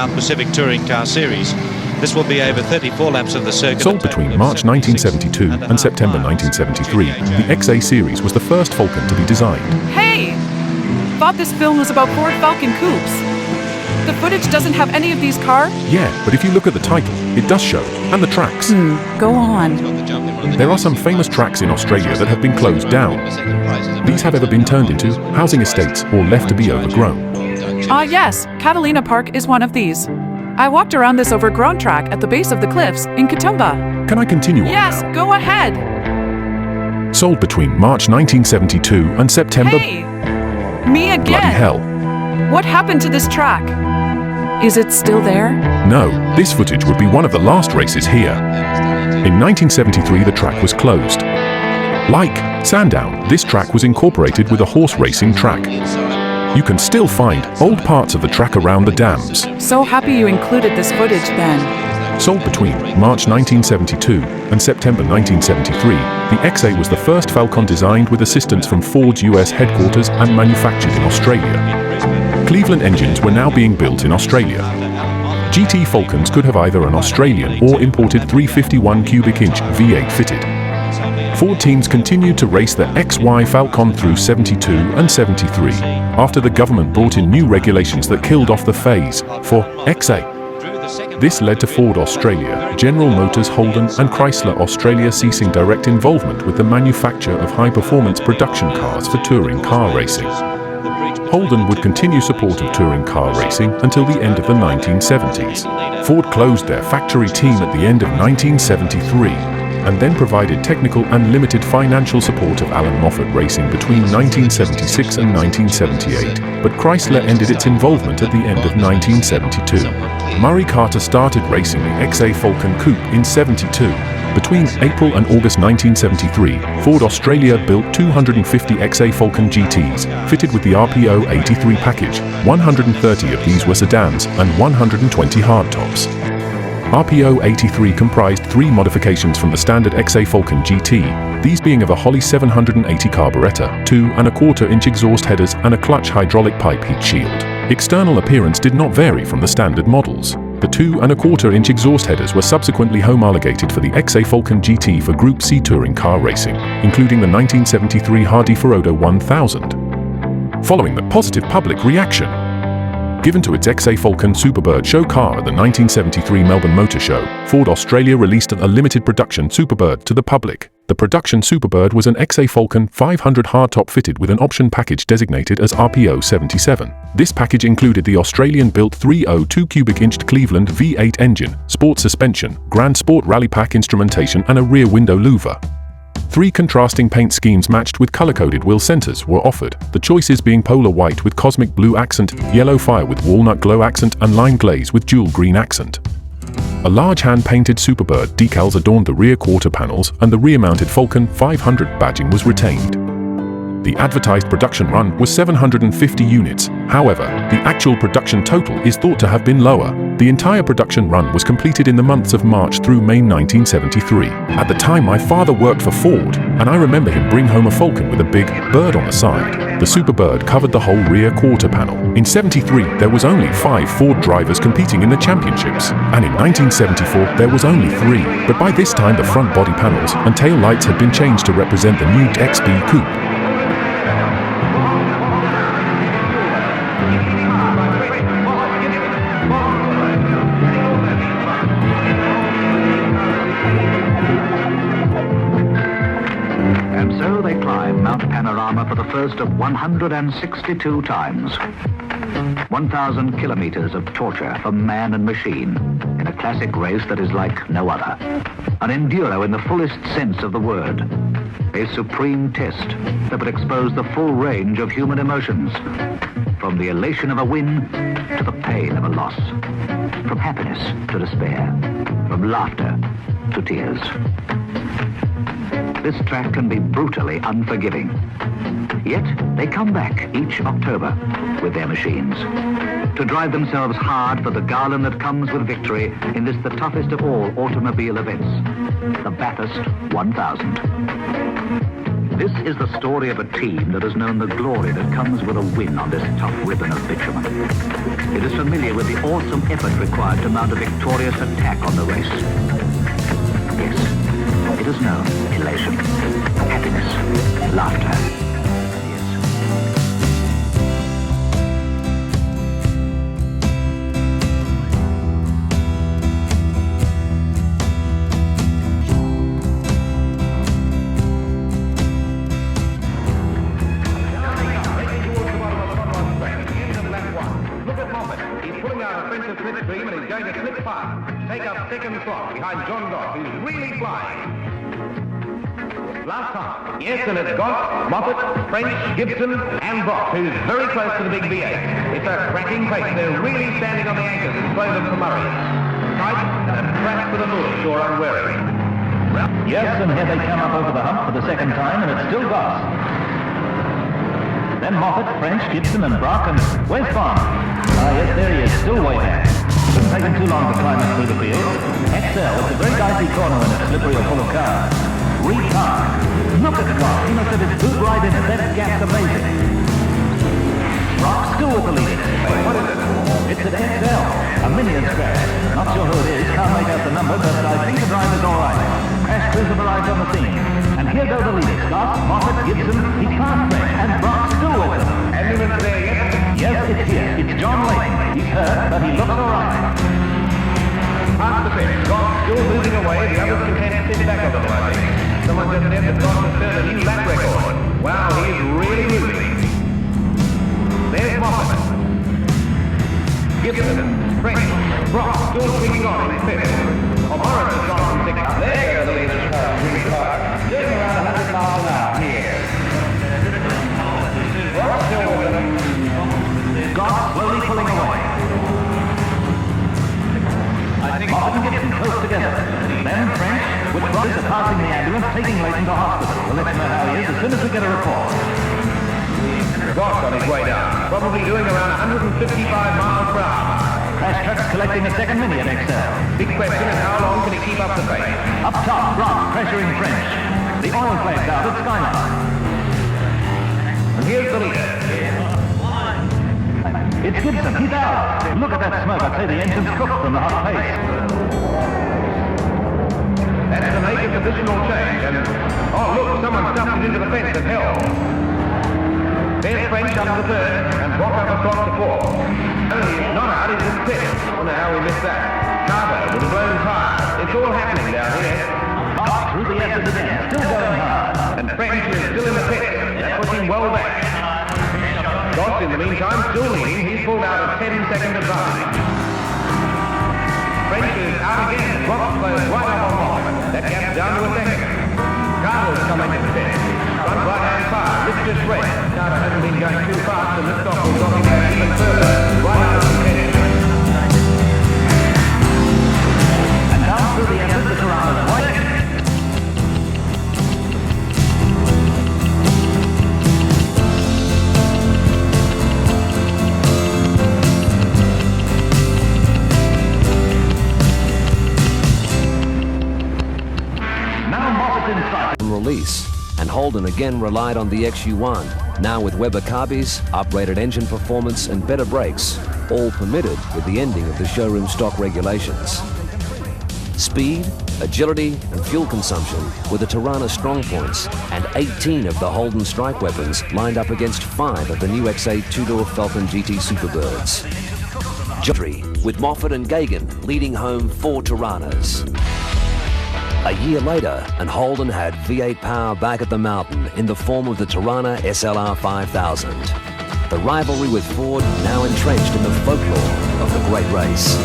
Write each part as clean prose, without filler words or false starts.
South Pacific Touring Car Series. This will be over 34 laps of the circuit. Sold between March 1972 and September 1973, the XA series was the first Falcon to be designed. Hey! Thought this film was about Ford Falcon Coupes. The footage doesn't have any of these cars? Yeah, but if you look at the title, it does show, and the tracks. Go on. There are some famous tracks in Australia that have been closed down. These have either been turned into housing estates or left to be overgrown. Yes, Catalina Park is one of these. I walked around this overgrown track at the base of the cliffs in Katoomba. Can I continue on Yes, now? go ahead. Sold between March 1972 and September. Hey! Me again! Bloody hell. What happened to this track? Is it still there? No, this footage would be one of the last races here. In 1973, the track was closed. Like Sandown, this track was incorporated with a horse racing track. You can still find old parts of the track around the dams. So happy you included this footage then. Sold between March 1972 and September 1973, the XA was the first Falcon designed with assistance from Ford's US headquarters and manufactured in Australia. Cleveland engines were now being built in Australia. GT Falcons could have either an Australian or imported 351 cubic inch V8 fitted. Ford teams continued to race the XY Falcon through 72 and 73, after the government brought in new regulations that killed off the phase for XA. This led to Ford Australia, General Motors Holden and Chrysler Australia ceasing direct involvement with the manufacture of high-performance production cars for touring car racing. Holden would continue support of touring car racing until the end of the 1970s. Ford closed their factory team at the end of 1973, and then provided technical and limited financial support of Alan Moffat Racing between 1976 and 1978, but Chrysler ended its involvement at the end of 1972. Murray Carter started racing the XA Falcon Coupe in 72. Between April and August 1973, Ford Australia built 250 XA Falcon GTs, fitted with the RPO83 package. 130 of these were sedans and 120 hardtops. RPO83 comprised 3 modifications from the standard XA Falcon GT, these being of a Holley 780 carburetor, 2¼ exhaust headers and a clutch hydraulic pipe heat shield. External appearance did not vary from the standard models. The 2¼ exhaust headers were subsequently homologated for the XA Falcon GT for Group C touring car racing, including the 1973 Hardy-Ferodo 1000. Following the positive public reaction given to its XA Falcon Superbird show car at the 1973 Melbourne Motor Show, Ford Australia released a limited production Superbird to the public. The production Superbird was an XA Falcon 500 hardtop fitted with an option package designated as RPO77. This package included the Australian-built 302 cubic inched Cleveland V8 engine, sport suspension, Grand Sport rally pack instrumentation and a rear window louver. 3 contrasting paint schemes matched with color-coded wheel centers were offered, the choices being polar white with cosmic blue accent, yellow fire with walnut glow accent and lime glaze with jewel green accent. A large hand-painted Superbird decals adorned the rear quarter panels and the rear-mounted Falcon 500 badging was retained. The advertised production run was 750 units, however, the actual production total is thought to have been lower. The entire production run was completed in the months of March through May 1973. At the time my father worked for Ford, and I remember him bring home a Falcon with a big bird on the side. The Superbird covered the whole rear quarter panel. In 73 there was only 5 Ford drivers competing in the championships, and in 1974 there was only 3, but by this time the front body panels and tail lights had been changed to represent the new XB Coupe. For the first of 162 times. 1,000 kilometers of torture for man and machine in a classic race that is like no other. An enduro in the fullest sense of the word. A supreme test that would expose the full range of human emotions. From the elation of a win to the pain of a loss. From happiness to despair. From laughter to tears. This track can be brutally unforgiving. Yet they come back each October with their machines to drive themselves hard for the garland that comes with victory in this, the toughest of all automobile events, the Bathurst 1000. This is the story of a team that has known the glory that comes with a win on this tough ribbon of bitumen. It is familiar with the awesome effort required to mount a victorious attack on the race. Yes, it has known elation, happiness, laughter. Behind John Goss, who's really flying. Last time. Yes, and it's Goss, Moffat, French, Gibson, and Brock, who's very close to the big V8. It's a cracking pace. They're really standing on the anchors and slow them for Murray. Tight and a trap for the bush, or unwary. Yes, and here they come up over the hump for the second time, and it's still Goss. Then Moffat, French, Gibson, and Brock, and where's Bond? Ah, yes, there he is, still way back. Shouldn't take him too long to climb up through the field. XL, it's a very dicey corner when it's slippery or full of cars. Retard. Look at Goss, he must have his boot right in it. That gap's amazing. Brock still with the lead. Wait, what is it? It's an XL, a minion scratch. Not sure who it is, can't make out the number, but I think the driver's all right. Crash crews have arrived on the scene. And here go the leaders. Goss, Moffat, Gibson, he's past French, and Brock still with them. Ambulance there yet? Yes, it's here. It's John Layton. He's hurt, but he looks all right. Past the fence. Goss still moving away. The others content to sit back on them, I think. Someone just said that Goss has set a new lap record. Wow, he's really moving. There's Moffat. Gibson, French, Brock still swinging on in fifth. Morris has gone from sixth. There the leaders car, really car. Doing around 100 miles an hour here. Brock still with them. Goss slowly pulling away. Moffat and Gibson close together. Then French, with Brock is passing the ambulance, taking Layton to hospital. We'll let you know how he is as soon as we get a report. Goss on his way down, probably doing around 155 miles per hour. Crash truck's collecting a second mini at XL. Big question is how long can he keep up the pace? Up top, Brock pressuring French. The oil flag's out at Skyline. And here's the leader. It's Gibson, he's out. Look at that smoke, I'd say the engine's cooked from the hot pace. That's a major positional change, and oh look, someone stuffed it into the fence and held. There's French up to third, and Brock up across to fourth. Only he's not out, he's in fifth. Wonder how we missed that. Carver with a blown tire. It's all happening down here. Off through the exit again, still going hard. And French is still in the pit. That puts him well back. Goss, in the meantime, still leading. He's pulled out a 10-second advantage. French is out again. Brock slows right up on Moffat. That gap's down to a second. Carver's coming to the pit. Front right-hand car, lifts just red. Carver hasn't been going too fast, and this stop will drop him down even further. Right out of the pit. And down through the exit, the Torino's white. Release, and Holden again relied on the XU1, now with Weber carbies, uprated engine performance and better brakes, all permitted with the ending of the showroom stock regulations. Speed, agility and fuel consumption were the Torino strong points, and 18 of the Holden strike weapons lined up against 5 of the new XA two-door Falcon GT Superbirds. With Moffat and Gagan leading home 4 Torinos. A year later, and Holden had V8 power back at the mountain in the form of the Torino SLR 5000. The rivalry with Ford now entrenched in the folklore of the great race.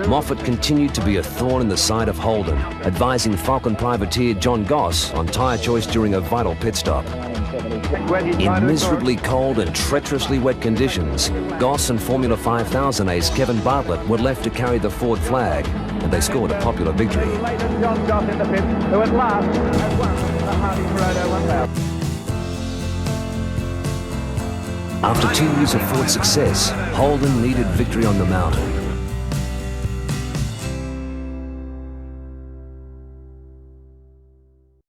Moffat continued to be a thorn in the side of Holden, advising Falcon privateer John Goss on tyre choice during a vital pit stop. In miserably cold and treacherously wet conditions, Goss and Formula 5000 ace Kevin Bartlett were left to carry the Ford flag, and they scored a popular victory. John Goss in the pit, who at last has won the Hardy Ferrado 1000. After 2 years of Ford success, Holden needed victory on the mountain.